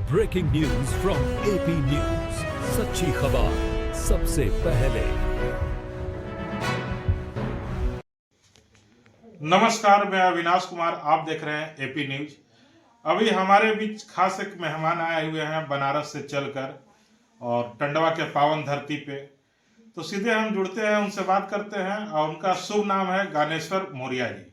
Breaking news from AP News, सच्ची खबर सबसे पहले। नमस्कार, मैं अविनाश कुमार, आप देख रहे हैं एपी न्यूज। अभी हमारे बीच खास एक मेहमान आए हुए हैं बनारस से चलकर और टंडवा के पावन धरती पे। तो सीधे हम जुड़ते हैं, उनसे बात करते हैं और उनका शुभ नाम है ज्ञानेश्वर मौर्य जी।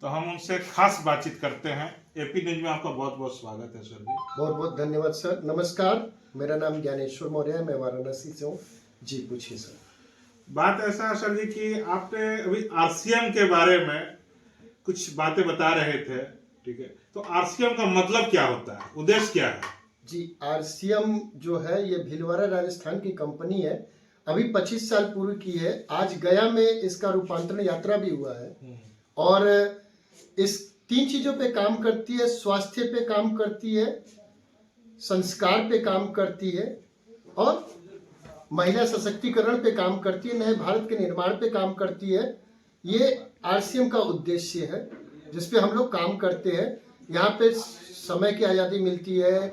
तो हम उनसे खास बातचीत करते हैं। एपी न्यूज में आपका बहुत बहुत स्वागत है सर जी। बहुत बहुत धन्यवाद सर। नमस्कार, मेरा नाम ज्ञानेश्वर मौर्य है, मैं वाराणसी से हूँ जी। पूछिए सर। बात ऐसा है सर जी कि आपने अभी आरसीएम के बारे में कुछ बातें बता रहे थे, ठीक है? तो आरसीएम का मतलब क्या होता है, उद्देश्य क्या है? जी, आरसीएम जो है ये भीलवाड़ा राजस्थान की कंपनी है। अभी 25 साल पूरी की है। आज गया में इसका रूपांतरण यात्रा भी हुआ है और इस 3 चीजों पे काम करती है। स्वास्थ्य पे काम करती है, संस्कार पे काम करती है और महिला सशक्तिकरण पे काम करती है, नए भारत के निर्माण पे काम करती है। ये आरसीएम का उद्देश्य है जिसपे हम लोग काम करते हैं। यहाँ पे समय की आज़ादी मिलती है,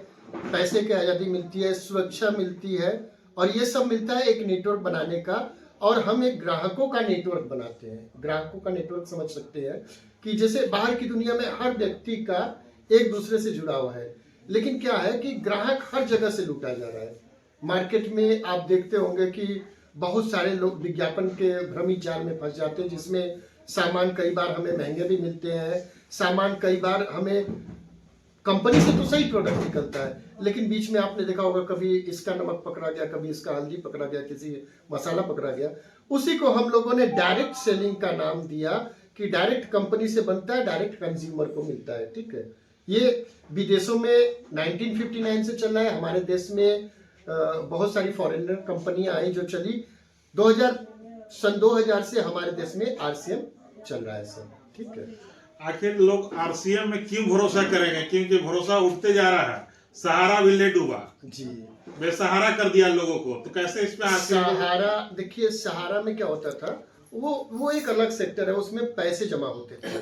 पैसे की आज़ादी मिलती है, सुरक्षा मिलती है और ये सब मिलता है एक नेटवर्क बनाने का। और हम एक ग्राहकों का नेटवर्क बनाते हैं। ग्राहकों का नेटवर्क समझ सकते हैं कि जैसे बाहर की दुनिया में हर व्यक्ति का एक दूसरे से जुड़ा हुआ है, लेकिन क्या है कि ग्राहक हर जगह से लूटा जा रहा है। मार्केट में आप देखते होंगे कि बहुत सारे लोग विज्ञापन के भ्रमित जाल में फंस जाते हैं, जिसमें सामान कई बार हमें महंगे भी मिलते हैं, सामान कई बार हमें कंपनी से तो सही प्रोडक्ट निकलता है, लेकिन बीच में आपने देखा होगा कभी इसका नमक पकड़ा गया, कभी इसका हल्दी पकड़ा गया, किसी मसाला पकड़ा गया। उसी को हम लोगों ने डायरेक्ट सेलिंग का नाम दिया कि डायरेक्ट कंपनी से बनता है, डायरेक्ट कंज्यूमर को मिलता है। ठीक है, ये विदेशों में 1959 से चल रहा है। हमारे देश में बहुत सारी फॉरेनर कंपनियां आई जो चली। 2000 से हमारे देश में आरसीएम चल रहा है सर। ठीक है, आखिर लोग आरसीएम में क्यों भरोसा करेंगे? क्योंकि भरोसा उठते जा रहा है। सहारा भी ले डूबा जी, बेसहारा कर दिया लोगों को, तो कैसे इसमें सहारा, देखिए सहारा में क्या होता था, वो एक अलग सेक्टर है, उसमें पैसे जमा होते थे।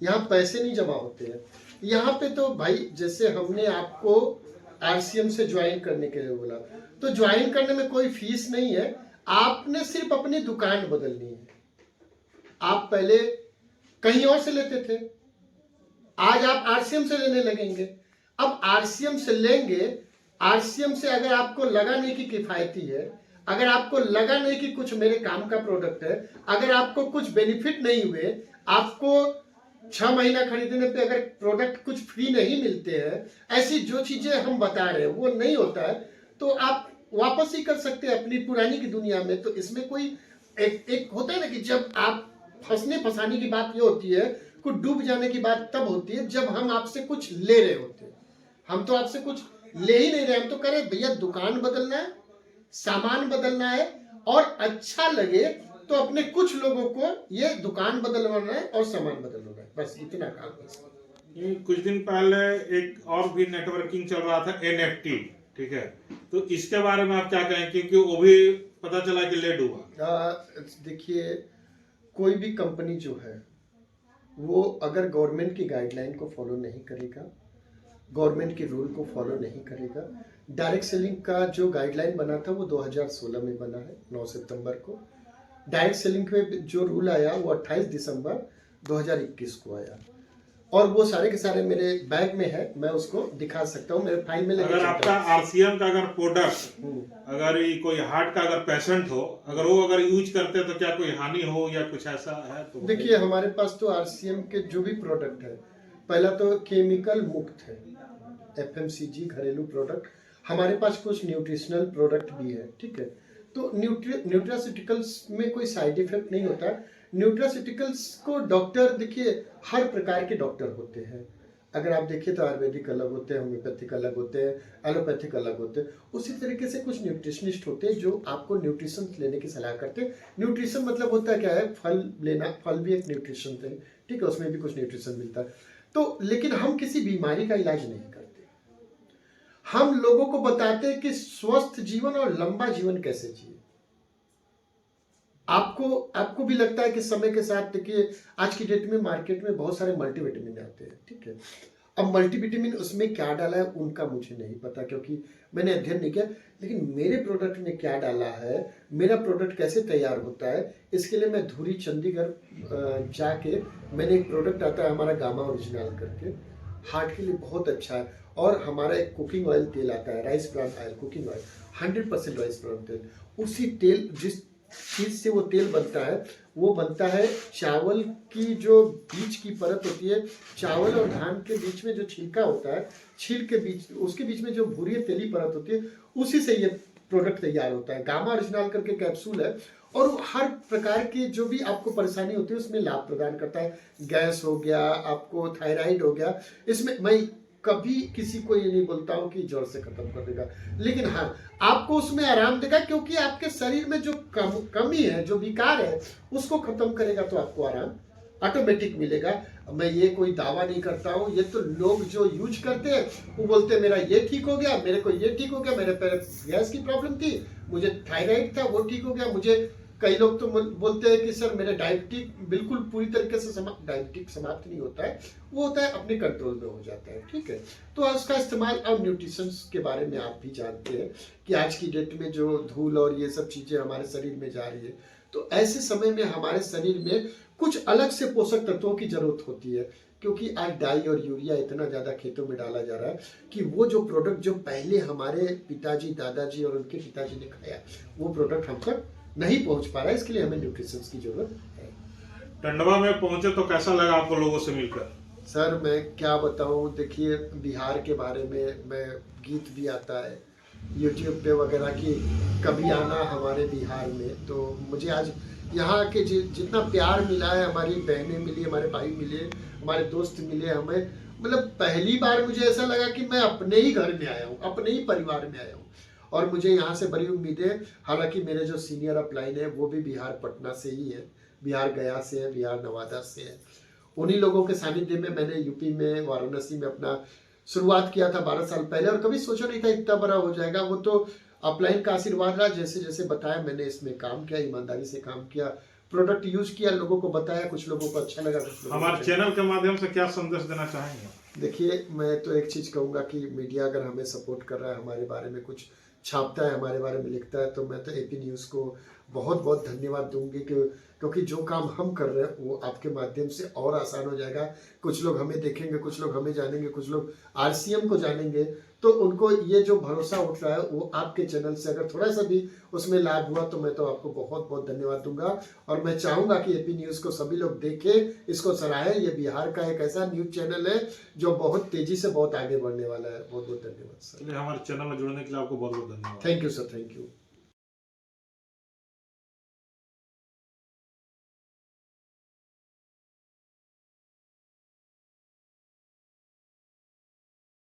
यहाँ पैसे नहीं जमा होते हैं। यहाँ पे तो भाई जैसे हमने आपको आरसीएम से ज्वाइन करने के लिए बोला, तो ज्वाइन करने में कोई फीस नहीं है। आपने सिर्फ अपनी दुकान बदलनी है। आप पहले कहीं और से लेते थे, आज आप आरसीएम से लेने लगेंगे। अब आरसीएम से लेंगे, आरसीएम से अगर आपको लगा नहीं कि किफायती है, अगर आपको लगा नहीं कि कुछ मेरे काम का प्रोडक्ट है, अगर आपको कुछ बेनिफिट नहीं हुए, आपको 6 महीना खरीदने पे अगर प्रोडक्ट कुछ फ्री नहीं मिलते हैं, ऐसी जो चीजें हम बता रहे हैं वो नहीं होता है, तो आप वापस ही कर सकते हैं अपनी पुरानी की दुनिया में। तो इसमें कोई एक होता है ना कि जब आप फंसने फंसाने की बात ये होती है, कुछ डूब जाने की बात तब होती है जब हम आपसे कुछ ले रहे होते हैं। हम तो आपसे कुछ ले ही नहीं रहे, हम तो कह रहे भैया दुकान बदलना है, सामान बदलना है और अच्छा लगे तो अपने कुछ लोगों को ये दुकान बदलवाना है और सामान बदलवाना है, बस इतना काम है। कुछ दिन पहले एक और भी नेटवर्किंग चल रहा था, एनएफटी, ठीक है? तो इसके बारे में आप क्या कहें, क्योंकि वो भी पता चला कि ले डूबा। देखिए, कोई भी कंपनी जो है वो अगर गवर्नमेंट की गाइडलाइन को फॉलो नहीं करेगा, गवर्नमेंट के रूल को फॉलो नहीं करेगा। डायरेक्ट सेलिंग का जो गाइडलाइन बना था वो 2016 में बना है, 9 सितंबर को। डायरेक्ट सेलिंग पे जो रूल आया वो 28 दिसंबर 2021 को आया और वो सारे के सारे मेरे बैग में है, मैं उसको दिखा सकता हूँ, मेरे फाइल में। अगर आपका आरसीएम का अगर प्रोडक्ट, अगर कोई हार्ट का अगर पेशेंट हो, अगर वो अगर यूज करते तो क्या कोई हानि हो या कुछ ऐसा है? तो देखिए, हमारे पास तो आरसीएम के जो भी प्रोडक्ट है, पहला तो केमिकल मुक्त है, एफएमसीजी घरेलू प्रोडक्ट। हमारे पास कुछ न्यूट्रिशनल प्रोडक्ट भी है। ठीक है, तो न्यूट्रास्यूटिकल्स में कोई साइड इफेक्ट नहीं होता है। न्यूट्रास्यूटिकल्स को डॉक्टर, देखिए हर प्रकार के डॉक्टर होते हैं। अगर आप देखिए तो आयुर्वेदिक अलग होते हैं, होम्योपैथिक अलग होते हैं, एलोपैथिक अलग होते हैं। उसी तरीके से कुछ न्यूट्रिशनिस्ट होते हैं जो आपको न्यूट्रिशन लेने की सलाह करते हैं। न्यूट्रिशन मतलब होता क्या है, फल लेना, फल भी एक न्यूट्रिशन है। ठीक है, उसमें भी कुछ न्यूट्रिशन मिलता है। तो लेकिन हम किसी बीमारी का इलाज नहीं करते। हम लोगों को बताते हैं कि स्वस्थ जीवन और लंबा जीवन कैसे जिए। आपको भी लगता है कि समय के साथ, देखिए आज की डेट में मार्केट में बहुत सारे मल्टीविटामिन आते हैं। ठीक है, अब मल्टीविटामिन उसमें क्या डाला है उनका मुझे नहीं पता, क्योंकि मैंने अध्ययन नहीं किया। लेकिन मेरे प्रोडक्ट में क्या डाला है, मेरा प्रोडक्ट कैसे तैयार होता है, इसके लिए मैं धुरी चंडीगढ़ जाके मैंने एक प्रोडक्ट आता है हमारा गामा ओरिजिनल करके, हार्ट के लिए बहुत अच्छा है। और हमारा एक कुकिंग ऑयल तेल आता है, rice bran oil cooking oil, 100% rice bran तेल। उसी तेल जिस चीज से वो तेल बनता है, वो बनता है चावल की जो बीज की परत होती है, चावल और धान के बीच में जो छिलका होता है, छिल के बीच उसके बीच में जो भूरी तेली परत होती है, उसी से ये प्रोडक्ट तैयार होता है। गामा ओरिजिनल करके कैप्सूल है और वो हर प्रकार की जो भी आपको परेशानी होती है उसमें लाभ प्रदान करता है। गैस हो गया, आपको थायराइड हो गया, इसमें मैं कभी किसी को ये नहीं बोलता हूँ कि जड़ से खत्म कर देगा, लेकिन हाँ आपको उसमें आराम देगा, क्योंकि आपके शरीर में जो कमी है, जो विकार है, उसको खत्म करेगा तो आपको आराम ऑटोमेटिक मिलेगा। मैं ये कोई दावा नहीं करता हूँ, ये तो लोग जो यूज करते हैं वो बोलते हैं मेरा ये ठीक हो गया, मेरे को ये ठीक हो गया, मेरे पहले गैस की प्रॉब्लम थी, मुझे थायराइड था वो ठीक हो गया, मुझे कई लोग तो बोलते हैं कि सर मेरे डायबिटिक बिल्कुल पूरी तरीके से डायबिटिक समाप्त नहीं होता है, वो होता है अपने कंट्रोल में हो जाता है, ठीक है। तो उसका इस्तेमाल अब न्यूट्रिशन के बारे में आप भी जानते हैं कि आज की डेट में जो धूल और ये सब चीजें हमारे शरीर में जा रही है, तो ऐसे समय में हमारे शरीर में कुछ अलग से पोषक तत्वों की जरूरत होती है, क्योंकि आज डाई और यूरिया इतना ज्यादा खेतों में डाला जा रहा है कि वो जो प्रोडक्ट जो पहले हमारे पिताजी, दादाजी और उनके पिताजी ने खाया, वो प्रोडक्ट हम तक नहीं पहुंच पा रहा है। इसके लिए हमें न्यूट्रिशन की जरूरत है। टंडवा में पहुंचे तो कैसा लगा आपको लोगों से मिलकर? सर मैं क्या बताऊं, देखिए बिहार के बारे में मैं गीत भी आता है यूट्यूब पे वगैरह की, कभी आना हमारे बिहार में, तो मुझे आज यहाँ के जितना प्यार मिला है, हमारी बहनें मिली, हमारे भाई मिले, हमारे दोस्त मिले, हमें मतलब पहली बार मुझे ऐसा लगा कि मैं अपने ही घर में आया हूँ, अपने ही परिवार में आया हूँ। और मुझे यहाँ से बड़ी उम्मीद है, हालांकि मेरे जो सीनियर अपलाइन है वो भी बिहार पटना से ही है, बिहार गया से है, बिहार नवादा से है। उन्हीं लोगों के सानिध्य में मैंने यूपी में वाराणसी में अपना शुरुआत किया था 12 साल पहले, और कभी सोचा नहीं था इतना बड़ा हो जाएगा। वो तो अपलाइन का आशीर्वाद रहा, जैसे जैसे बताया मैंने इसमें काम किया, ईमानदारी से काम किया, प्रोडक्ट यूज किया, लोगों को बताया, कुछ लोगों को अच्छा लगा, कुछ लोगों हमारे चैनल के माध्यम से क्या संदेश देना चाहेंगे? देखिए मैं तो एक चीज कहूंगा कि मीडिया अगर हमें सपोर्ट कर रहा है, हमारे बारे में कुछ छापता है, हमारे बारे में लिखता है, तो मैं तो एपी न्यूज़ को बहुत बहुत धन्यवाद दूंगी, क्योंकि जो काम हम कर रहे हैं वो आपके माध्यम से और आसान हो जाएगा। कुछ लोग हमें देखेंगे, कुछ लोग हमें जानेंगे, कुछ लोग आरसीएम को जानेंगे, तो उनको ये जो भरोसा उठ रहा है वो आपके चैनल से अगर थोड़ा सा भी उसमें लाभ हुआ तो मैं तो आपको बहुत बहुत धन्यवाद दूंगा। और मैं चाहूंगा कि एपी न्यूज़ को सभी लोग देखें, इसको सराहें। ये बिहार का एक ऐसा न्यूज चैनल है जो बहुत तेजी से बहुत आगे बढ़ने वाला है। बहुत बहुत धन्यवाद सर। हमारे चैनल में जुड़ने के लिए आपको बहुत बहुत धन्यवाद। Thank you sir, thank you.